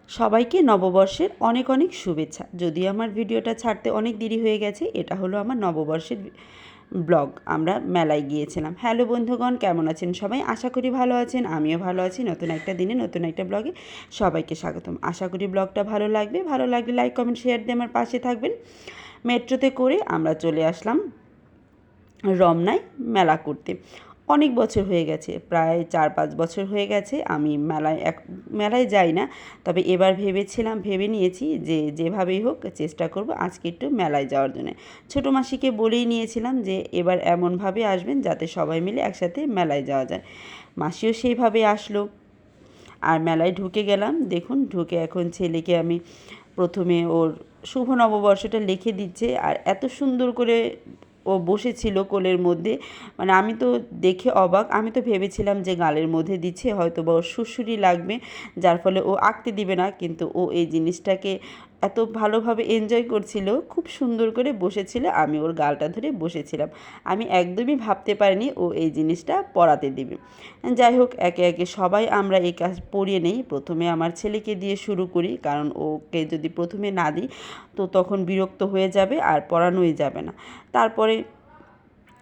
সবাইকে নববর্ষের অনেক অনেক শুভেচ্ছা। যদিও আমার ভিডিওটা ছাড়তে অনেক দেরি হয়ে গেছে, এটা হলো আমার নববর্ষের ব্লগ। আমরা মেলায় গিয়েছিলাম। হ্যালো বন্ধুগণ, কেমন আছেন সবাই? আশা করি ভালো আছেন, আমিও ভালো আছি। নতুন একটা দিনে নতুন একটা ব্লগে সবাইকে স্বাগতম। আশা করি ব্লগটা ভালো লাগবে। ভালো লাগলে লাইক কমেন্ট শেয়ার দিয়ে আমার পাশে থাকবেন। মেট্রোতে করে আমরা চলে আসলাম রমনায় মেলা করতে। অনেক বছর হয়ে গেছে, প্রায় 4-5 বছর হয়ে গেছে আমি মেলায় যাই না। তবে এবার ভেবে নিয়েছি যে যেভাবেই হোক চেষ্টা করব আজকে একটু মেলায় যাওয়ার জন্য। ছোটো মাসিকে বলেই নিয়েছিলাম যে এবার এমনভাবে আসবেন যাতে সবাই মিলে একসাথে মেলায় যাওয়া যায়। মাসিও সেইভাবে আসলো। আর মেলায় ঢুকে গেলাম। দেখুন, ঢুকে এখন ছেলেকে আমি প্রথমে ওর শুভ নববর্ষটা লিখে দিচ্ছে, আর এত সুন্দর করে ও বসেছিল কোলের মধ্যে। মানে আমি তো দেখে অবাক। আমি তো ভেবেছিলাম যে গালের মধ্যে দিচ্ছে, হয়তো বা ওর সুড়সুড়ি লাগবে, যার ফলে ও আঁকতে দিবে না। কিন্তু ও এই জিনিসটাকে এত ভালোভাবে এনজয় করছিল, খুব সুন্দর করে বসেছিল। আমি ওর গালটা ধরে বসেছিলাম। আমি একদমই ভাবতে পারিনি ও এই জিনিসটা পরাতে দিবে। যাই হোক, একে একে সবাই আমরা এই কাজ পরিয়ে নেই। প্রথমে আমার ছেলেকে দিয়ে শুরু করি, কারণ ওকে যদি প্রথমে না দিই তো তখন বিরক্ত হয়ে যাবে আর পড়ানোই যাবে না। তারপরে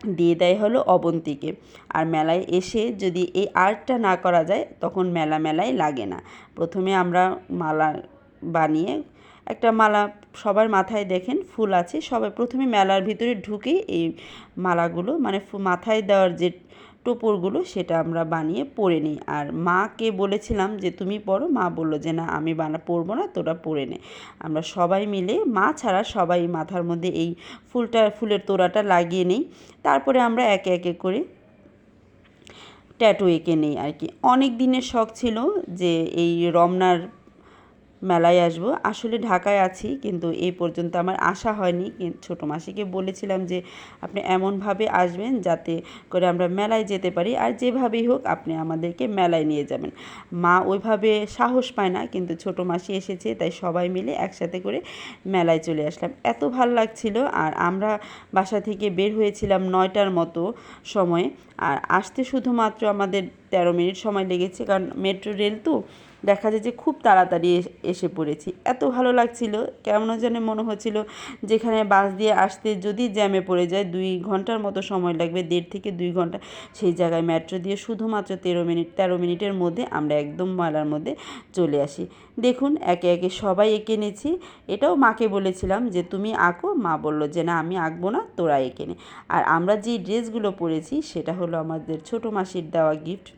দিয়ে দেয় হলো অবন্তীকে। আর মেলায় এসে যদি এই আর্টটা না করা যায় তখন মেলায় লাগে না। প্রথমে আমরা মালা বানিয়ে একটা মালা, সবার মাথায় দেখেন ফুল আছে, সবাই প্রথমে মেলার ভিতরে ঢুকেই এই মালাগুলো মানে মাথায় দেওয়ার যে টোপরগুলো সেটা আমরা বানিয়ে পরে নিই। আর মাকে বলেছিলাম যে তুমি পরো, মা বললো যে না আমি পরবো না, তোরা পরে নে। আমরা সবাই মিলে, মা ছাড়া সবাই মাথার মধ্যে এই ফুলের তোড়াটা লাগিয়ে নিই। তারপরে আমরা একে একে করে ট্যাটু এঁকে নিই আর কি। অনেক দিনের শখ ছিল যে এই রমনার মেলায় আসবো। আসলে ঢাকায় আছি, কিন্তু এই পর্যন্ত আমার আসা হয়নি। ছোটো মাসিকে বলেছিলাম যে আপনি এমনভাবে আসবেন যাতে করে আমরা মেলায় যেতে পারি, আর যেভাবেই হোক আপনি আমাদেরকে মেলায় নিয়ে যাবেন। মা ওইভাবে সাহস পায় না, কিন্তু ছোটো মাসি এসেছে তাই সবাই মিলে একসাথে করে মেলায় চলে আসলাম। এত ভাল লাগছিল। আর আমরা বাসা থেকে বের হয়েছিলাম 9টার মতো সময়ে, আর আসতে শুধুমাত্র আমাদের 13 মিনিট সময় লেগেছে, কারণ মেট্রো রেল তো দেখা যায় যে খুব তাড়াতাড়ি এসে পড়েছি। এত ভালো লাগছিল, কেমন যেন মনে হচ্ছিল যেখানে বাস দিয়ে আসতে যদি জ্যামে পড়ে যায় 2 ঘন্টার মতো সময় লাগবে, 1.5 থেকে 2 ঘন্টা, সেই জায়গায় মেট্রো দিয়ে শুধুমাত্র 13 মিনিটের মধ্যে আমরা একদম মেলার মধ্যে চলে আসি। দেখুন, একে একে সবাই এঁকে নিয়েছি। এটাও মাকে বলেছিলাম যে তুমি আঁকো, মা বললো যে না আমি আঁকবো না, তোরা এঁকে নে। আর আমরা যে ড্রেসগুলো পরেছি সেটা হলো আমাদের ছোটো মাসির দেওয়া গিফট।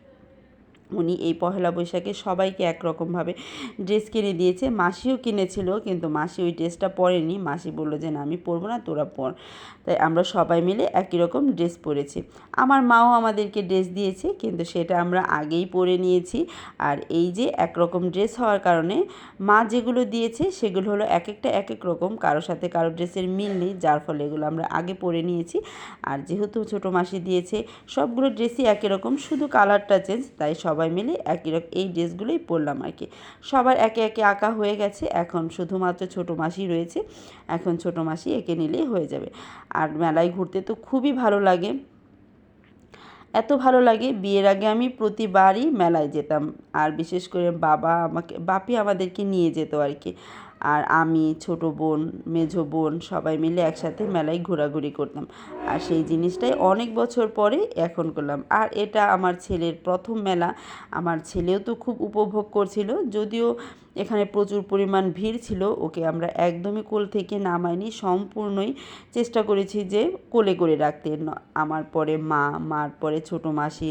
উনি এই পহেলা বৈশাখে সবাইকে একরকমভাবে ড্রেস কিনে দিয়েছে। মাসিও কিনেছিল, কিন্তু মাসি ওই ড্রেসটা পরেনি। মাসি বললো যে না আমি পরবো না, তোরা পর। তাই আমরা সবাই মিলে একই রকম ড্রেস পরেছি। আমার মাও আমাদেরকে ড্রেস দিয়েছে, কিন্তু সেটা আমরা আগেই পরে নিয়েছি। আর এই যে একরকম ড্রেস হওয়ার কারণে মা যেগুলো দিয়েছে সেগুলো হলো এক একটা এক এক রকম, কারোর সাথে কারো ড্রেসের মিল নেই, যার ফলে এগুলো আমরা আগে পরে নিয়েছি। আর যেহেতু ছোটো মাসি দিয়েছে সবগুলো ড্রেসই একই রকম, শুধু কালারটা চেঞ্জ, তাই সবাই মিলে একই রকম এই ড্রেসগুলোই পরলাম আর কি। সবার একে একে আঁকা হয়ে গেছে, এখন শুধুমাত্র ছোটো মাসি রয়েছে। এখন ছোটো মাসি এঁকে নিলেই হয়ে যাবে। আর মেলায় ঘুরতে তো খুবই ভালো লাগে। এত ভালো লাগে, বিয়ের আগে আমি প্রতিবারই মেলায় যেতাম। আর বিশেষ করে বাপি আমাদেরকে নিয়ে যেত আর কি। আর আমি, ছোটো বোন, মেজো বোন সবাই মিলে একসাথে মেলায় ঘোরাঘুরি করতাম। আর সেই জিনিসটাই অনেক বছর পরে এখন করলাম। আর এটা আমার ছেলের প্রথম মেলা। আমার ছেলেও তো খুব উপভোগ করছিল, যদিও এখানে প্রচুর পরিমাণ ভিড় ছিল। ওকে আমরা একদমই কোল থেকে নামাইনি, সম্পূর্ণই চেষ্টা করেছি যে কোলে করে রাখতে। আমার পরে মার পরে ছোটো মাসি,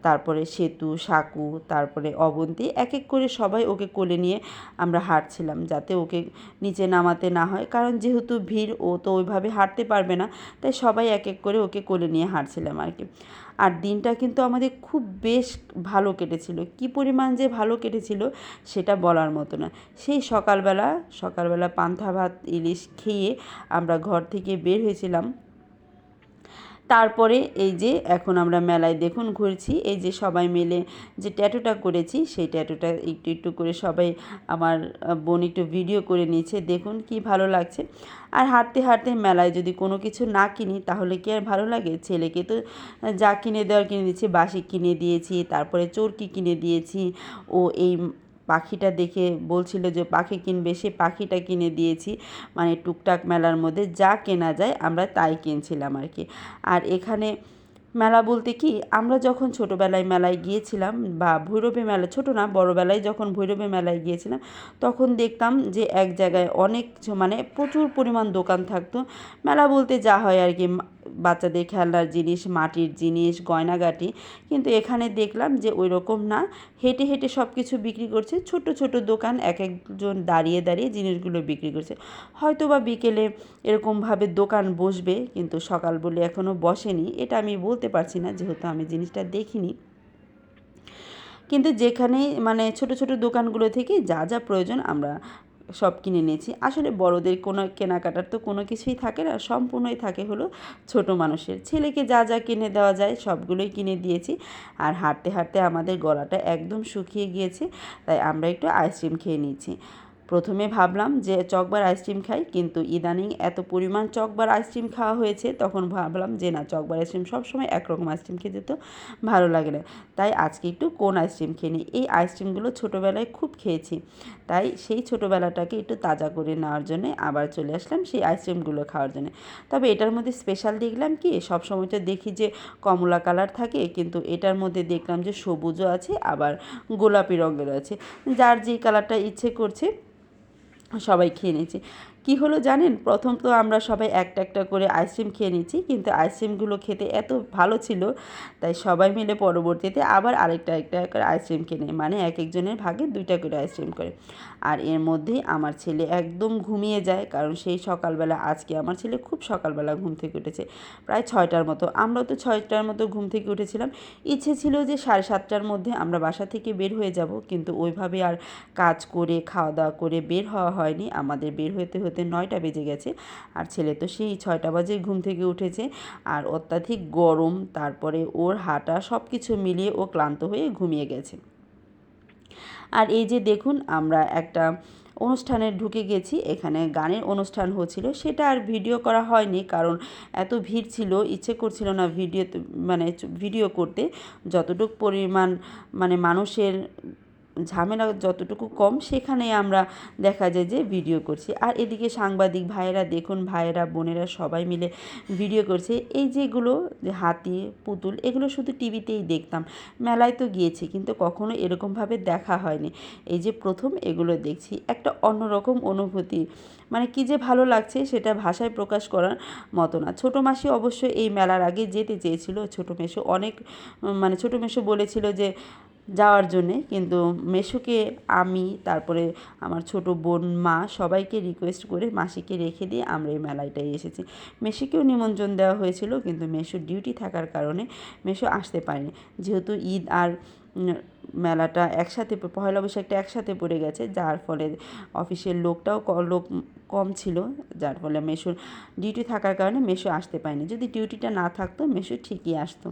তারপরে সেতু, সাকু, তারপরে অবন্তী, এক এক করে সবাই ওকে কোলে নিয়ে আমরা হাঁটছিলাম, যাতে ওকে নিচে নামাতে না হয়। কারণ যেহেতু ভিড়, ও তো ওইভাবে হাঁটতে পারবে না, তাই সবাই এক এক করে ওকে কোলে নিয়ে হাঁটছিলাম আর কি। আর দিনটা কিন্তু আমাদের খুব বেশ ভালো কেটেছিল। কী পরিমাণ যে ভালো কেটেছিল সেটা বলার মতো না। সেই সকালবেলা পান্তা ভাত ইলিশ খেয়ে আমরা ঘর থেকে বের হয়েছিলাম। তারপরে এই যে এখন আমরা মেলায় দেখুন ঘুরছি। এই যে সবাই মিলে যে ট্যাটুটা করেছি সেই ট্যাটুটা একটু একটু করে সবাই, আমার বোন একটু ভিডিও করে নিয়েছে। দেখুন কি ভালো লাগছে। আর হাঁটতে হাঁটতে মেলায় যদি কোনো কিছু না কিনি তাহলে কি আর ভালো লাগে? ছেলেকে তো যা কিনে দেওয়ার কিনে দিয়েছি, বাঁশি কিনে দিয়েছি, তারপরে চরকি কিনে দিয়েছি। ও এই পাখিটা দেখে বলছিল যে পাখি কিনবে, সে পাখিটা কিনে দিয়েছি। মানে টুকটাক মেলার মধ্যে যা কেনা যায় আমরা তাই কিনছিলাম আর কি। আর এখানে মেলা বলতে কি, আমরা যখন ছোটোবেলায় মেলায় গিয়েছিলাম বা ভৈরবে মেলা, ছোটো না বড়োবেলায় যখন ভৈরবে মেলায় গিয়েছিলাম তখন দেখতাম যে এক জায়গায় অনেক মানে প্রচুর পরিমাণ দোকান থাকতো। মেলা বলতে যা হয় আর কি, বাচ্চাদের খেলনার জিনিস, মাটির জিনিস, গয়নাগাটি। কিন্তু এখানে দেখলাম যে ওই রকম না, হেঁটে হেঁটে সব কিছু বিক্রি করছে, ছোট ছোট দোকান, এক একজন দাঁড়িয়ে দাঁড়িয়ে জিনিসগুলো বিক্রি করছে। হয়তো বা বিকেলে এরকমভাবে দোকান বসবে, কিন্তু সকাল বলে এখনও বসেনি, এটা আমি বলতে পারছি না যেহেতু আমি জিনিসটা দেখিনি। কিন্তু যেখানেই মানে ছোট ছোট দোকানগুলো থেকে যা যা প্রয়োজন আমরা সব কিনে নিয়েছি। আসলে বড়দের কোনো কেনাকাটার তো কোনো কিছুই থাকে না, সম্পূর্ণই থাকে হলো ছোটো মানুষের। ছেলেকে যা যা কিনে দেওয়া যায় সবগুলোই কিনে দিয়েছি। আর হাঁটতে হাঁটতে আমাদের গলাটা একদম শুকিয়ে গিয়েছে, তাই আমরা একটু আইসক্রিম খেয়ে নিয়েছি। প্রথমে ভাবলাম যে চকবার আইসক্রিম খাই, কিন্তু ইদানিং এত পরিমাণ চকবার আইসক্রিম খাওয়া হয়েছে, তখন ভাবলাম যে না, চকবার আইসক্রিম সবসময় একরকম আইসক্রিম খেতে তো ভালো লাগে না, তাই আজকে একটু কোন আইসক্রিম খেয়ে নিই। এই আইসক্রিমগুলো ছোটোবেলায় খুব খেয়েছি, তাই সেই ছোটোবেলাটাকে একটু তাজা করে নেওয়ার জন্য আবার চলে আসলাম সেই আইসক্রিমগুলো খাওয়ার জন্য। তবে এটার মধ্যে স্পেশাল দেখলাম কি, সবসময় তো দেখি যে কমলা কালার থাকে, কিন্তু এটার মধ্যে দেখলাম যে সবুজও আছে আবার গোলাপি রঙেরও আছে। যার যেই কালারটা ইচ্ছে করছে সবাই খেয়ে নিয়েছি। কী হলো জানেন, প্রথম তো আমরা সবাই একটা একটা করে আইসক্রিম খেয়ে নিচ্ছি, কিন্তু আইসক্রিমগুলো খেতে এত ভালো ছিল, তাই সবাই মিলে পরবর্তীতে আবার আরেকটা একটা করে আইসক্রিম কিনে, মানে এক একজনের ভাগে 2টা করে আইসক্রিম করে। আর এর মধ্যেই আমার ছেলে একদম ঘুমিয়ে যায়, কারণ সেই সকালবেলা, আজকে আমার ছেলে খুব সকালবেলা ঘুম থেকে উঠেছে, প্রায় 6টার মতো। আমরাও তো 6টার মতো ঘুম থেকে উঠেছিলাম। ইচ্ছে ছিল যে 7:30টার মধ্যে আমরা বাসা থেকে বের হয়ে যাব, কিন্তু ওইভাবে আর কাজ করে খাওয়া দাওয়া করে বের হওয়া হয়নি। আমাদের বের হতে হতে 9টা বেজে গেছে। আর ছেলে তো সেই 6টা বাজে ঘুম থেকে উঠেছে, আর অত্যাধিক গরম, তারপরে ওর হাঁটা, সব কিছু মিলিয়ে ও ক্লান্ত হয়ে ঘুমিয়ে গেছে। আর এই যে দেখুন, আমরা একটা অনুষ্ঠানে ঢুকে গেছি, এখানে গানের অনুষ্ঠান হচ্ছিল, সেটা আর ভিডিও করা হয়নি, কারণ এত ভিড় ছিল, ইচ্ছে করছিল না ভিডিও, মানে ভিডিও করতে। যতটুকু পরিমাণ মানে মানুষের ঝামেলা যতটুকু কম, সেখানে আমরা দেখা যায় যে ভিডিও করছি। আর এদিকে সাংবাদিক ভাইয়েরা দেখুন, ভাইয়েরা বোনেরা সবাই মিলে ভিডিও করছে। এই যেগুলো যে হাতি, পুতুল, এগুলো শুধু টিভিতেই দেখতাম, মেলায় তো গিয়েছি কিন্তু কখনো এরকমভাবে দেখা হয়নি। এই যে প্রথম এগুলো দেখছি, একটা অন্যরকম অনুভূতি, মানে কী যে ভালো লাগছে সেটা ভাষায় প্রকাশ করার মতো না। ছোটো মাসি অবশ্য এই মেলার আগে যেতে চেয়েছিল, ছোটো মেসো অনেক, মানে ছোটো মেসো বলেছিল যে যাওয়ার জন্যে, কিন্তু মেসোকে আমি, তারপরে আমার ছোট বোন, মা, সবাইকে রিকোয়েস্ট করে মাসিকে রেখে দিয়ে আমরা এই মেলাটায় এসেছি। মেসোকেও নিমন্ত্রণ দেওয়া হয়েছিল, কিন্তু মেসোর ডিউটি থাকার কারণে মেসো আসতে পারেনি। যেহেতু ঈদ আর মেলাটা একসাথে, পয়লা বৈশাখটা একসাথে পড়ে গেছে, যার ফলে অফিসের লোকটাও লোক কম ছিল, যার ফলে মেসোর ডিউটি থাকার কারণে মেসো আসতে পারেনি। যদি ডিউটিটা না থাকতো মেসো ঠিকই আসতো।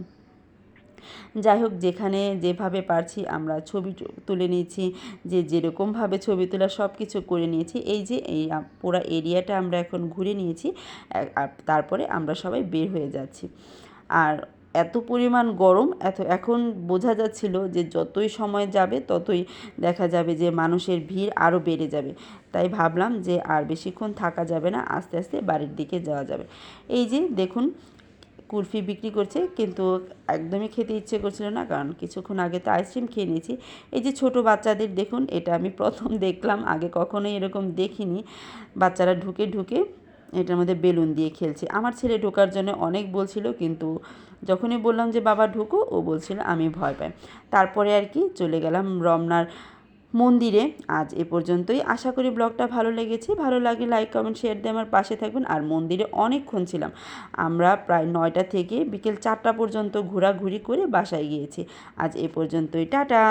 যাই হোক, যেখানে যেভাবে পারছি আমরা ছবি তুলে নিয়েছি, যে যেরকমভাবে ছবি তোলা সব কিছু করে নিয়েছি। এই যে এই পুরো এরিয়াটা আমরা এখন ঘুরে নিয়েছি, আর তারপরে আমরা সবাই বের হয়ে যাচ্ছি। আর এত পরিমাণ গরম, এখন বোঝা যাচ্ছিল যে যতই সময় যাবে ততই দেখা যাবে যে মানুষের ভিড় আরও বেড়ে যাবে। তাই ভাবলাম যে আর বেশিক্ষণ থাকা যাবে না, আস্তে আস্তে বাড়ির দিকে যাওয়া যাবে। এই যে দেখুন, কুলফি বিক্রি করছে, কিন্তু একদমই খেতে ইচ্ছে করছিল না, কারণ কিছুক্ষণ আগে তো আইসক্রিম খেয়ে নিয়েছি। এই যে ছোট বাচ্চাদের দেখুন, এটা আমি প্রথম দেখলাম, আগে কখনোই এরকম দেখিনি। বাচ্চারা ঢুকে ঢুকে এটার মধ্যে বেলুন দিয়ে খেলছে। আমার ছেলে ঢোকার জন্য অনেক বলছিল, কিন্তু যখনই বললাম যে বাবা ঢুকো, ও বলছিল আমি ভয় পাই। তারপরে আর কি চলে গেলাম রমনার মন্দিরে। আজ এ পর্যন্তই, আশা করি ব্লগটা ভালো লেগেছে। ভালো লাগলে লাইক, কমেন্ট, শেয়ার দিয়ে আমার পাশে থাকবেন। আর মন্দিরে অনেকক্ষণ ছিলাম, আমরা প্রায় 9টা থেকে বিকেল 4টা পর্যন্ত ঘোরাঘুরি করে বাসায় গিয়েছি। আজ এ পর্যন্তই, টাটা।